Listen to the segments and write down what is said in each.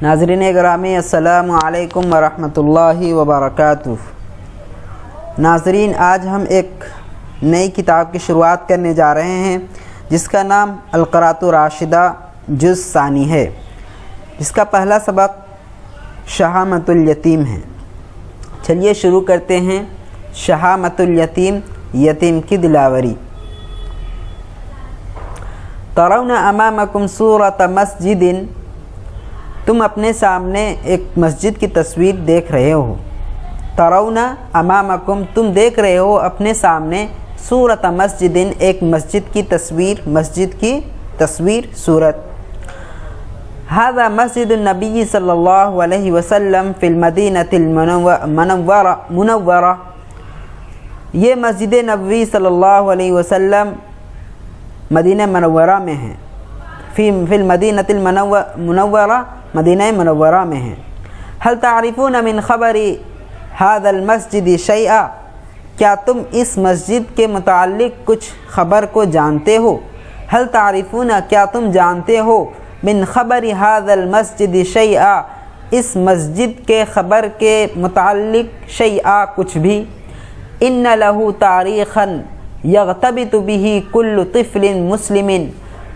ناظرین گرامی السلام علیکم ورحمۃ اللہ وبرکاتہ۔ ناظرین، آج ہم ایک نئی کتاب کی شروعات کرنے جا رہے ہیں جس کا نام القراۃ الراشدہ جز ثانی ہے، جس کا پہلا سبق شہامت الیتیم ہے۔ چلیے شروع کرتے ہیں۔ شہامت الیتیم، یتیم کی دلاوری۔ ترون امامکم صورۃ مسجد، تم اپنے سامنے ایک مسجد کی تصویر دیکھ رہے ہو۔ ترون امامکم، تم دیکھ رہے ہو اپنے سامنے صورۃ مسجد، ایک مسجد کی تصویر صورت۔ ھذا مسجد النبی صلی اللہ علیہ وسلم فی المدینۃ المنورہ، یہ مسجد نبوی صلی اللہ علیہ وسلم مدینہ منورہ میں ہے۔ فی المدینۃ المنورہ، مدینہ منورہ میں ہے۔ هل تعرفون من خبر هذا المسجد شیئا، کیا تم اس مسجد کے متعلق کچھ خبر کو جانتے ہو؟ هل تعرفون، کیا تم جانتے ہو؟ من خبر هذا المسجد شیئا، اس مسجد کے خبر کے متعلق شیئا، کچھ بھی۔ ان له تاریخا یغتبط به کل طفل مسلم،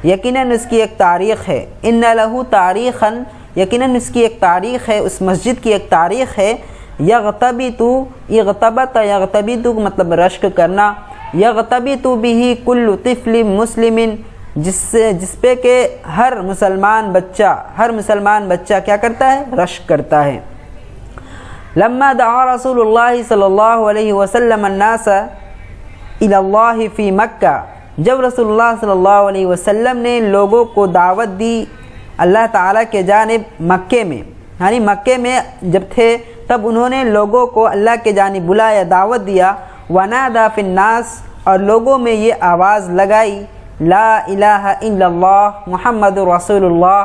یقیناً اس کی ایک تاریخ ہے۔ ان له تاریخا، یقیناً اس کی ایک تاریخ ہے، اس مسجد کی ایک تاریخ ہے۔ یغتبط، یغتبط مطلب رشک کرنا، یغتبط به کل طفل مسلم، جس پہ کہ ہر مسلمان بچہ کیا کرتا ہے؟ رشک کرتا ہے۔ لما دعا رسول اللہ صلی اللہ علیہ وسلم الناس الی اللہ فی مکہ، جب رسول اللہ صلی اللہ علیہ وسلم نے لوگوں کو دعوت دی اللہ تعالیٰ کے جانب مکے میں، یعنی مکے میں جب تھے تب انہوں نے لوگوں کو اللہ کے جانب بلایا، دعوت دیا۔ ونادى فی الناس، اور لوگوں میں یہ آواز لگائی، لا الہ الا اللہ محمد رسول اللہ،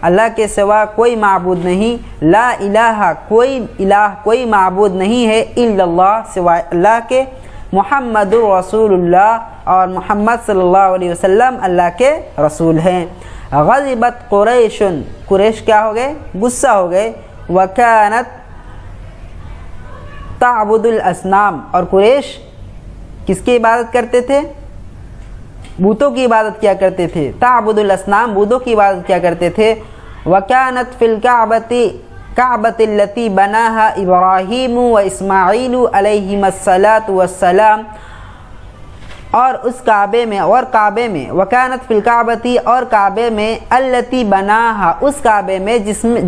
اللہ کے سوا کوئی معبود نہیں، لا الہ، کوئی معبود نہیں ہے، الا اللہ، سوائے اللہ کے، محمد رسول اللہ، اور محمد صلی اللہ علیہ وسلم اللہ کے رسول ہیں۔ غضبت قریش، قریش کیا ہو گئے؟ غصہ ہو گئے۔ وکانت تعبد الاصنام، اور قریش کس کی عبادت کرتے تھے؟ بتوں کی عبادت کیا کرتے تھے۔ تعبد الاصنام، بتوں کی عبادت کیا کرتے تھے۔ وکانت فی الکعبۃ التی بناہا ابراہیم و اسماعیل علیہم الصلاۃ والسلام، اور اس کعبے میں، وکانت فی الکعبۃ، اور کعبے میں، التی بناہا، اس کعبے میں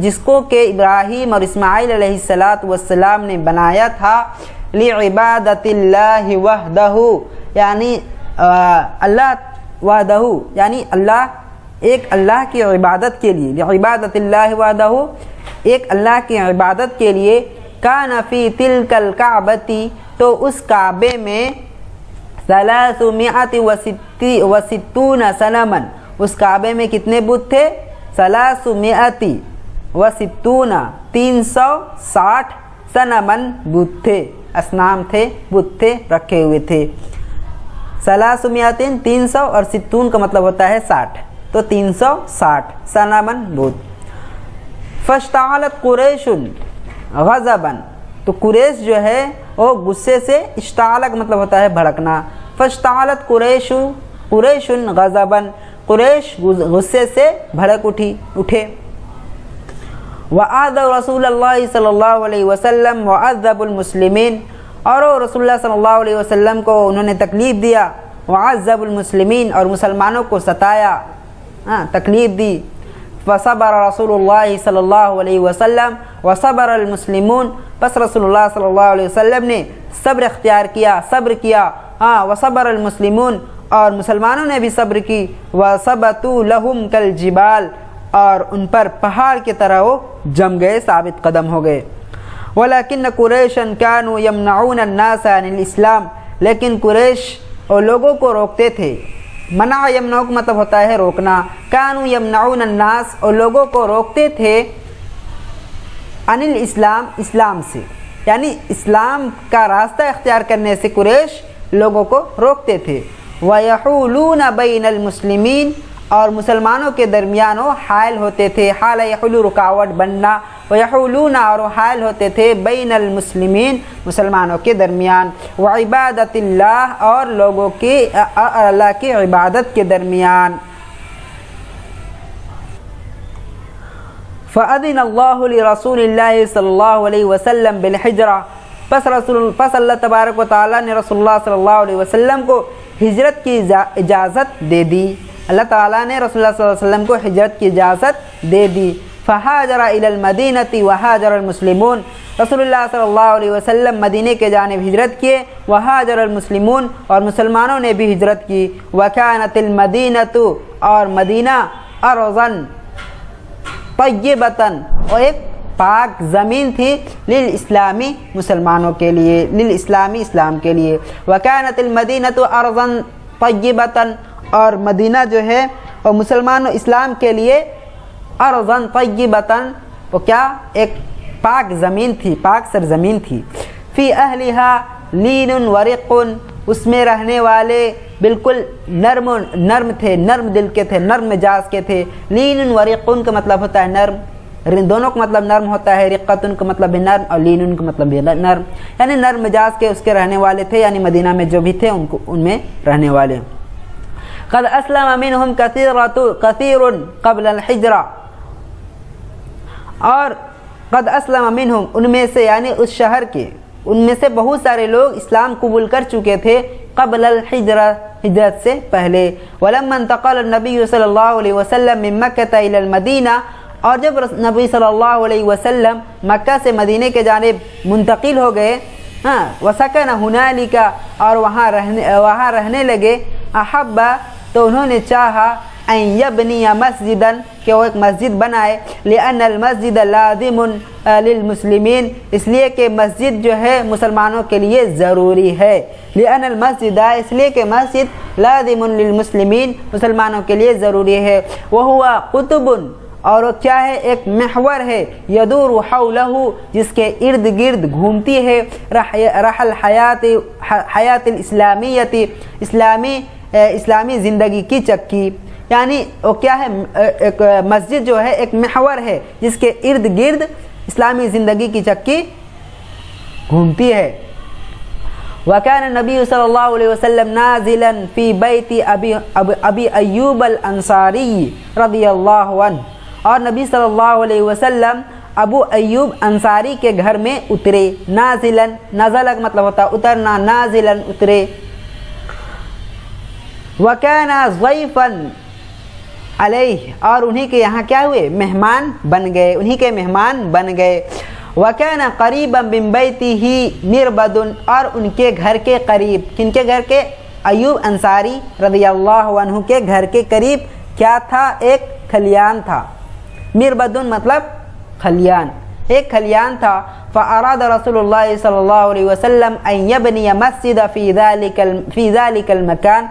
جس کو کہ ابراہیم اور اسماعیل علیہ الصلاۃ والسلام نے بنایا تھا، لعبادت اللہ وحدہ، یعنی اللہ وحدہ، یعنی ایک اللہ کی عبادت کے لیے، لعبادت اللہ وحدہ، ایک اللہ کی عبادت کے لیے۔ کان فی تلک الکعبۃ، تو اس کعبے میں 360 صنما، اس کعبے میں کتنے بت تھے؟ 360 صنما بت تھے، اصنام تھے، بت تھے، رکھے ہوئے تھے۔ 300 اور 60 کا مطلب ہوتا ہے 60، تو 360 صنما بت۔ فاشتعلت قریش غضبا، تو قریش جو ہے وہ غصے سے، اشتعال کا مطلب ہوتا ہے بھڑکنا۔ فاشتعلت قریش غضبا، قریش غصے سے بھڑک اٹھے۔ وآذوا رسول اللہ صلی اللہ علیہ وسلم وعذبوا المسلمین، اور رسول اللہ صلی اللہ علیہ وسلم کو انہوں نے تکلیف دیا۔ وعذبوا المسلمین، اور مسلمانوں کو ستایا، تکلیف دی۔ فصبر رسول اللہ صلی اللہ علیہ وسلم وصبر المسلمون، پس رسول اللہ صلی اللہ علیہ وسلم نے صبر اختیار کیا، صبر کیا۔ وصبر المسلمون، اور مسلمانوں نے بھی صبر کی۔ وثبتوا لهم كالجبال، اور ان پر پہاڑ کی طرح وہ جم گئے، ثابت قدم ہو گئے۔ ولكن قریشا كانوا يمنعون الناس عن الاسلام، لیکن قریش اور لوگوں کو روکتے تھے۔ منع یمنع کا مطلب ہوتا ہے روکنا۔ کانوا یمنعون الناس، اور لوگوں کو روکتے تھے، عن الاسلام، اسلام سے، یعنی اسلام کا راستہ اختیار کرنے سے قریش لوگوں کو روکتے تھے۔ وَيَحُولُونَ بَيْنَ الْمُسْلِمِينَ، اور مسلمانوں کے درمیان وہ حائل ہوتے تھے، حال یحول رکاوٹ بننا، ویحولون اور حائل ہوتے تھے بین المسلمین مسلمانوں کے درمیان، وعبادت اللہ اور لوگوں کی اللہ کی عبادت کے درمیان۔ فأذن اللہ لرسول اللہ صلی اللہ علیہ وسلم بالحجرہ، پس اللہ تبارک و تعالیٰ نے رسول اللہ صلی اللہ علیہ وسلم کو ہجرت کی اجازت دے دی، اللہ تعالیٰ نے رسول اللہ صلی اللہ علیہ وسلم کو ہجرت کی اجازت دے دی۔ فہاجر الی المدینۃ وہاجر المسلمون، رسول اللہ صلی اللہ علیہ وسلم مدینے کے جانب ہجرت کیے، وہاجر المسلمون اور مسلمانوں نے بھی ہجرت کی، وکانت المدینۃ اور مدینہ ارضاً طیبتاً اور ایک پاک زمین تھی، للاسلامی مسلمانوں کے لیے، للاسلامی اسلام کے لیے، وکانت المدینۃ ارضاً طیبتاً اور مدینہ جو ہے اور مسلمانوں اسلام کے لیے ارضاً طیبتاً وہ کیا ایک پاک زمین تھی، پاک سرزمین تھی، فی اہلہا لین ورق، اس میں رہنے والے بالکل نرم تھے، نرم دل کے تھے، نرم مزاج کے تھے۔ لین ورقن کا مطلب ہوتا ہے نرم، دونوں کا مطلب نرم ہوتا ہے، رقتن کا مطلب نرم اور لین کا مطلب نرم، یعنی نرم مزاج کے اس کے رہنے والے تھے، یعنی مدینہ میں جو بھی تھے ان میں رہنے والے۔ قد اسلم منہم کثیر قبل الحجرہ، اور قد اسلم منہم ان میں سے یعنی اس شہر کے ان میں سے بہت سارے لوگ اسلام قبول کر چکے تھے قبل الحجرہ، ہجرت سے پہلے۔ ولما انتقل النبی صلی اللہ علیہ وسلم من مکہ الی المدینہ، اور جب نبی صلی اللہ علیہ وسلم مکہ سے مدینے کے جانب منتقل ہو گئے، وسکن ہنالک اور وہاں رہنے لگے، احب تو انہوں نے چاہا ان یبنی مسجدا کہ وہ ایک مسجد بنائے، لأن المسجد لازم للمسلمین، اس لیے کہ مسجد جو ہے مسلمانوں کے لیے ضروری ہے، لأن المسجد اس لیے کہ مسجد لازم للمسلمین مسلمانوں کے لیے ضروری ہے، وہو قطب اور کیا ہے ایک محور ہے، یدور حولہ جس کے ارد گرد گھومتی ہے، رحل حیات الاسلامیت اسلامی زندگی کی چکی، یعنی وہ کیا ہے ایک مسجد جو ہے ایک محور ہے جس کے ارد گرد اسلامی زندگی کی چکی گھومتی ہے۔ وکان النبی صلی اللہ علیہ وسلم نازلا فی بیت ابی ایوب الانصاری رضی اللہ عنہ، اور نبی صلی اللہ علیہ وسلم ابو ایوب انصاری کے گھر میں اترے، نازلا نزل کا مطلب ہوتا ہے اترنا، نازلا اترے، وکان ضیفا علیہ اور انہی کے یہاں کیا ہوئے مہمان بن گئے، انہی کے مہمان بن گئے، وکان قریبا من بیتہ مربد اور ان کے گھر کے قریب، کن کے گھر کے ایوب انصاری رضی اللہ عنہ کے گھر کے قریب کیا تھا ایک کھلیان تھا، مربد مطلب کھلیان، ایک کھلیان تھا، فاراد رسول اللہ صلی اللہ علیہ وسلم ان یبنی مسجد فی ذلک المکان،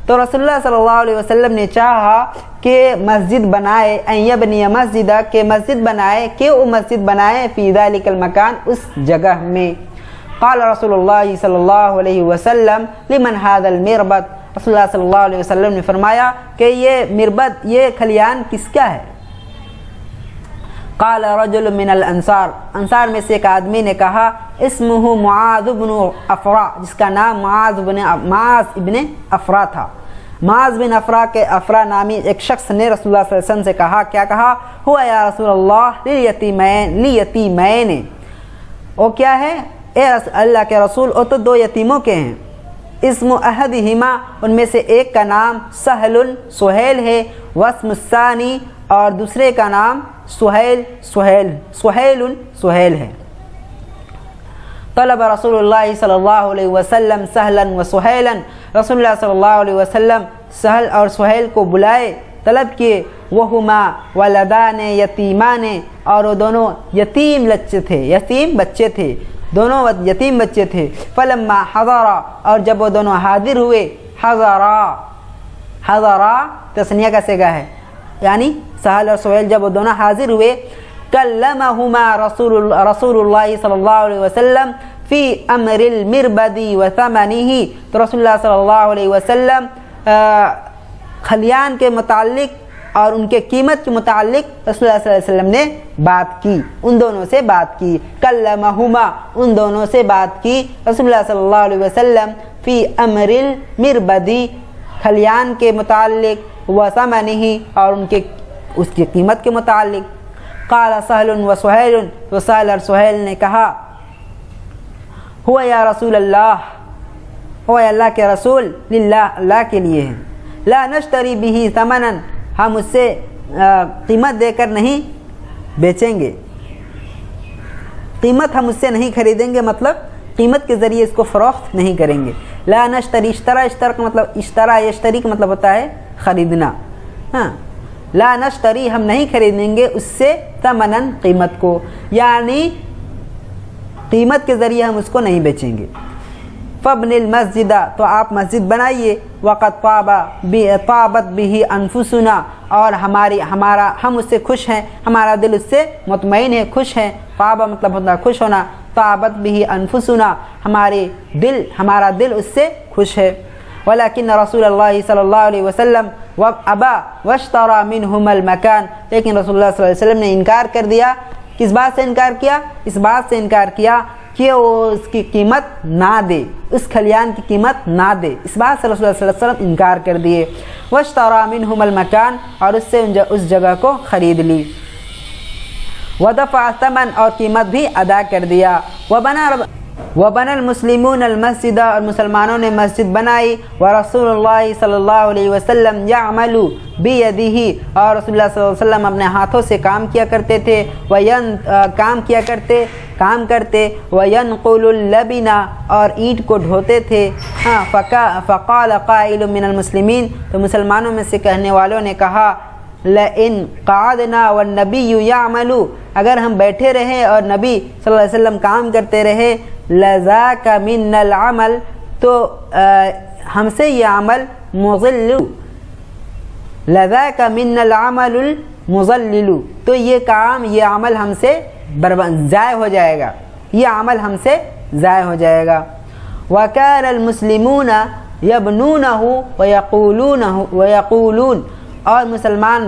تو رسول اللہ صلی اللہ علیہ وسلم نے چاہا کہ مسجد بنائے، ان یبنی مسجد کہ مسجد بنائے، کہ وہ مسجد بنائے فی ذلک المکان اس جگہ میں۔ قال رسول اللہ صلی اللہ علیہ وسلم لمن هذا المربد، رسول اللہ صلی اللہ علیہ وسلم نے فرمایا کہ یہ مربد یہ کھلیان کس کا ہے؟ قال رجل من الانصار، انصار میں سے ایک آدمی نے کہا اسمہ معاذ بن افرا، جس کا نام معاذ ابن افرا تھا۔ معاذ بن افرا نامی ایک شخص نے رسول اللہ صلی اللہ علیہ وسلم سے کہا، کیا کہا؟ ہوا یا رسول اللہ لیتیمین، وہ کیا ہے اے اللہ کے رسول، وہ تو دو یتیموں کے ہیں، اسم احدہما ان میں سے ایک کا نام سہیل ہے، واسم الثانی اور دوسرے کا نام سہیل ہے۔ طلب رسول اللہ صلی اللہ علیہ وسلم سہلا و سہیلا، رسول اللہ صلی اللہ علیہ وسلم سہل اور سہیل کو بلائے، طلب کیے، وہما ولدان یتیمان اور وہ دونوں یتیم بچے تھے، دونوں یتیم بچے تھے، فلما حضرا اور جب وہ دونوں حاضر ہوئے، حضرا تثنیہ کا صیغہ ہے، یعنی سہل اور سہیل جب وہ دونوں حاضر ہوئے، کلمہما رسول اللہ صلی اللہ علیہ وسلم فی امر المربد و ثمنہ، تو رسول اللہ صلی اللہ علیہ وسلم خلیان کے متعلق اور ان کے قیمت کے متعلق رسول اللہ صلی اللہ علیہ وسلم نے بات کی، ان دونوں سے بات کی، کلمہما ان دونوں سے بات کی رسول اللہ صلی اللہ علیہ وسلم فی امر المربدی خلیان کے متعلق، وثمنہ اور اس کی قیمت کے متعلق۔ قال سہل و سہیل، تو سہل اور سہیل نے کہا ہوا یا رسول اللہ، ہوا اللہ کے رسول، للہ اللہ کے لیے ہے، لا نشتری بہ ثمنا ہم اس سے قیمت دے کر نہیں بیچیں گے، قیمت ہم اس سے نہیں خریدیں گے، مطلب قیمت کے ذریعے اس کو فروخت نہیں کریں گے۔ لا نشتری، اشترا کا مطلب اشترا یشتری کا مطلب ہوتا ہے خریدنا، ہاں، لا نشتری ہم نہیں خریدیں گے اس سے ثمنا قیمت کو، یعنی قیمت کے ذریعے ہم اس کو نہیں بیچیں گے۔ فابن المسجد تو آپ مسجد بنائیے، وقت طابت به انفسنا اور ہم اس سے خوش ہیں، ہمارا دل اس سے مطمئن ہے، خوش ہے، طابہ مطلب ہوتا ہے خوش ہونا، طابت به انفسنا ہمارا دل اس سے خوش ہے۔ ولكن رسول اللہ صلی اللہ علیہ وسلم ابا واشترى منهما المكان، لیکن رسول اللہ صلی اللہ علیہ وسلم نے انکار کر دیا، کس بات سے انکار کیا؟ اس بات سے انکار کیا کہ وہ اس کی قیمت نہ دے، اس کھلیان کی قیمت نہ دے، اس بات سے رسول اللہ صلی اللہ علیہ وسلم انکار کر دیے۔ واشترى منهما المكان اور اس سے اس جگہ کو خرید لی، ودفع الثمن اور قیمت بھی ادا کر دیا۔ وبنى المسلمون المسجد اور مسلمانوں نے مسجد بنائی، ورسول اللہ صلی اللہ علیہ وسلم يعمل بيده اور رسول اللہ صلی اللہ علیہ وسلم اپنے ہاتھوں سے کام کیا کرتے تھے، کام کرتے وینقل اللبن اور اینٹ کو ڈھوتے تھے۔ فقال قائل من المسلمین تو مسلمانوں میں سے کہنے والوں نے کہا لئن قعدنا والنبی يعمل اگر ہم بیٹھے رہے اور نبی صلی اللہ علیہ وسلم کام کرتے رہے، لذاک من العمل تو ہم سے یہ عمل مضل، لذاک من العمل المضلل تو یہ کام یہ عمل ہم سے ضائع ہو جائے گا، یہ عمل ہم سے ضائع ہو جائے گا۔ وَكَانَ الْمُسْلِمُونَ يَبْنُونَهُ وَيَقُولُونَ اور مسلمان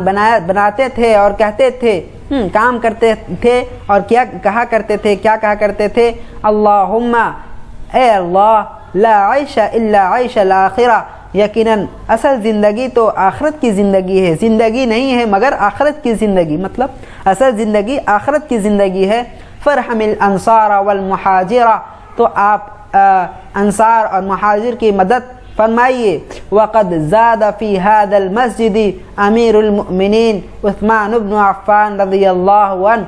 بناتے تھے اور کہتے تھے، کام کرتے تھے اور کیا کہا کرتے تھے، اللہم اے اللہ لا عیش الا عیش الآخرہ یقیناً اصل زندگی تو آخرت کی زندگی ہے، زندگی نہیں ہے مگر آخرت کی زندگی، مطلب اصل زندگی آخرت کی زندگی ہے۔ فرحم الانصار والمہاجر تو آپ انصار اور مہاجر کی مدد فرمائیے۔ وقد زاد فی هذا المسجد امیر المؤمنین عثمان بن عفان رضی اللہ عنہ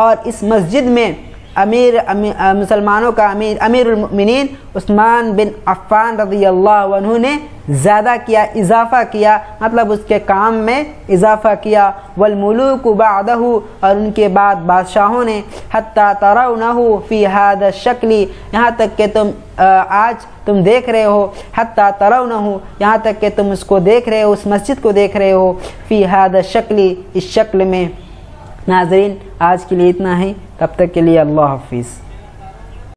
اور اس مسجد میں مسلمانوں کا امیر المؤمنین عثمان بن عفان رضی اللہ عنہ نے زیادہ کیا، اضافہ کیا، مطلب اس کے کام میں اضافہ کیا۔ والملوک بعدہ اور ان کے بعد بادشاہوں نے، حتی ترونہ فی هذا الشکل یہاں تک کہ آج تم دیکھ رہے ہو، حتی ترونہ یہاں تک کہ تم اس کو دیکھ رہے ہو، اس مسجد کو دیکھ رہے ہو، فی هذا الشکل اس شکل میں۔ ناظرین آج کے لیے اتنا ہی، تب تک کے لیے اللہ حافظ۔